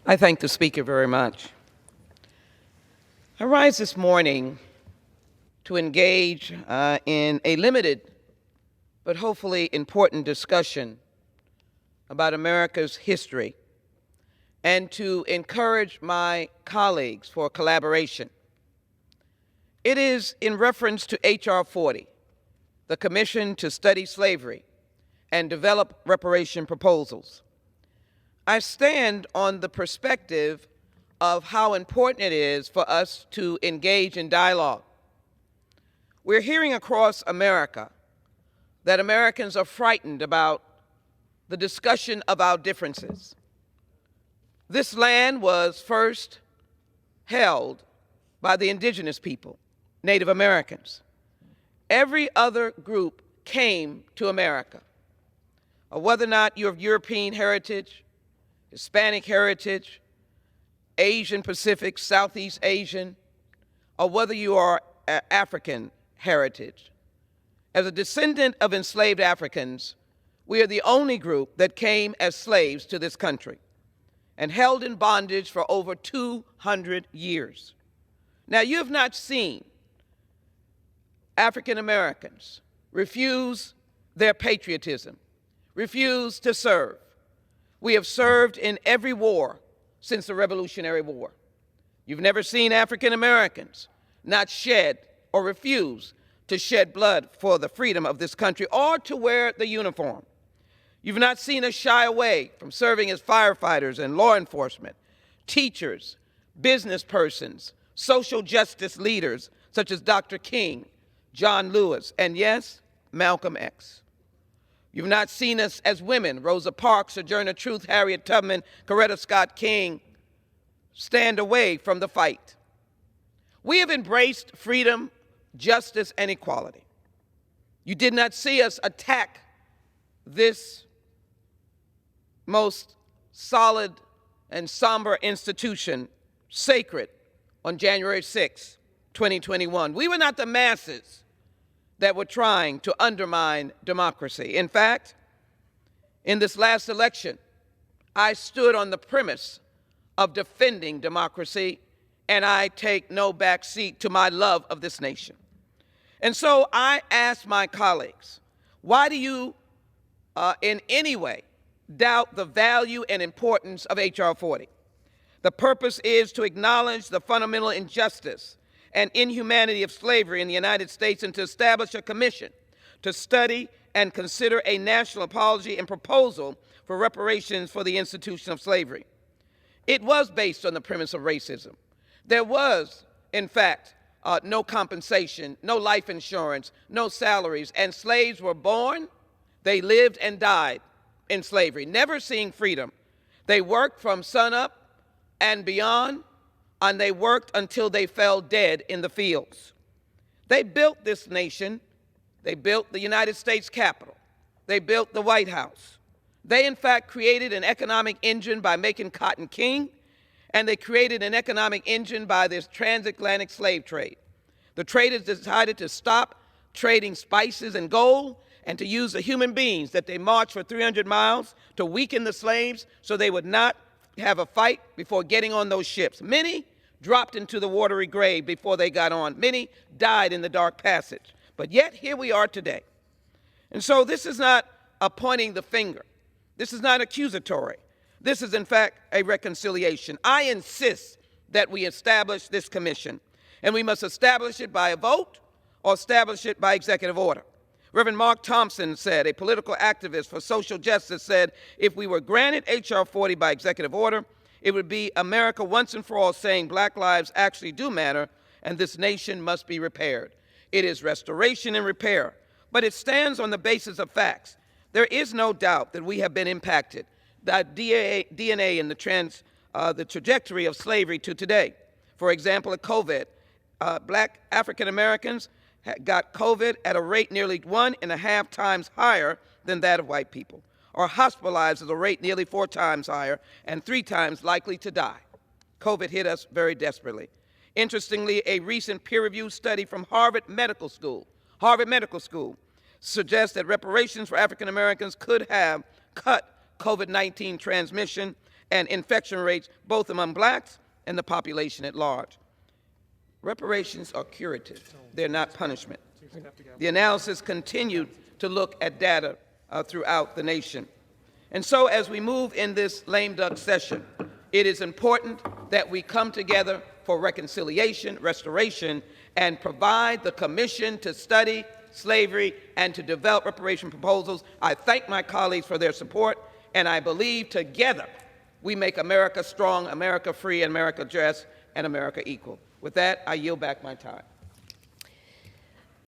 I thank the speaker very much. I rise this morning to engage in a limited but hopefully important discussion about America's history and to encourage my colleagues for collaboration. It is in reference to H.R. 40, the Commission to Study Slavery and Develop Reparation Proposals. I stand on the perspective of how important it is for us to engage in dialogue. We're hearing across America that Americans are frightened about the discussion of our differences. This land was first held by the indigenous people, Native Americans. Every other group came to America. Whether or not you're of European heritage, Hispanic heritage, Asian Pacific, Southeast Asian, or whether you are African heritage. As a descendant of enslaved Africans, we are the only group that came as slaves to this country and held in bondage for over 200 years. Now, you have not seen African Americans refuse their patriotism, refuse to serve. We have served in every war since the Revolutionary War. You've never seen African Americans not shed or refuse to shed blood for the freedom of this country or to wear the uniform. You've not seen us shy away from serving as firefighters and law enforcement, teachers, business persons, social justice leaders such as Dr. King, John Lewis, and yes, Malcolm X. You've not seen us as women, Rosa Parks, Sojourner Truth, Harriet Tubman, Coretta Scott King, stand away from the fight. We have embraced freedom, justice, and equality. You did not see us attack this most solid and somber institution, sacred, on January 6, 2021. We were not the masses that were trying to undermine democracy. In fact, in this last election, I stood on the premise of defending democracy, and I take no back seat to my love of this nation. And so I ask my colleagues, why do you in any way doubt the value and importance of H.R. 40? The purpose is to acknowledge the fundamental injustice and inhumanity of slavery in the United States and to establish a commission to study and consider a national apology and proposal for reparations for the institution of slavery. It was based on the premise of racism. There was, in fact, no compensation, no life insurance, no salaries, and slaves were born, they lived and died in slavery, never seeing freedom. They worked from sunup and beyond, and they worked until they fell dead in the fields. They built this nation. They built the United States Capitol. They built the White House. They, in fact, created an economic engine by making cotton king, and they created an economic engine by this transatlantic slave trade. The traders decided to stop trading spices and gold and to use the human beings that they marched for 300 miles to weaken the slaves so they would not have a fight before getting on those ships. Many dropped into the watery grave before they got on. Many died in the dark passage. But yet here we are today. And so this is not a pointing the finger. This is not accusatory. This is, in fact, a reconciliation. I insist that we establish this commission, and we must establish it by a vote or establish it by executive order. Reverend Mark Thompson said, a political activist for social justice, said, if we were granted H.R. 40 by executive order, it would be America once and for all saying black lives actually do matter and this nation must be repaired. It is restoration and repair, but it stands on the basis of facts. There is no doubt that we have been impacted, that DNA in the trajectory of slavery to today. For example, at COVID, black African Americans got COVID at a rate nearly 1.5 times higher than that of white people, or hospitalized at a rate nearly 4 times higher and 3 times likely to die. COVID hit us very desperately. Interestingly, a recent peer-reviewed study from Harvard Medical School suggests that reparations for African Americans could have cut COVID-19 transmission and infection rates, both among blacks and the population at large. Reparations are curative. They're not punishment. The analysis continued to look at data throughout the nation. And so as we move in this lame duck session, it is important that we come together for reconciliation, restoration, and provide the commission to study slavery and to develop reparation proposals. I thank my colleagues for their support, and I believe together we make America strong, America free, and America just, and America equal. With that, I yield back my time.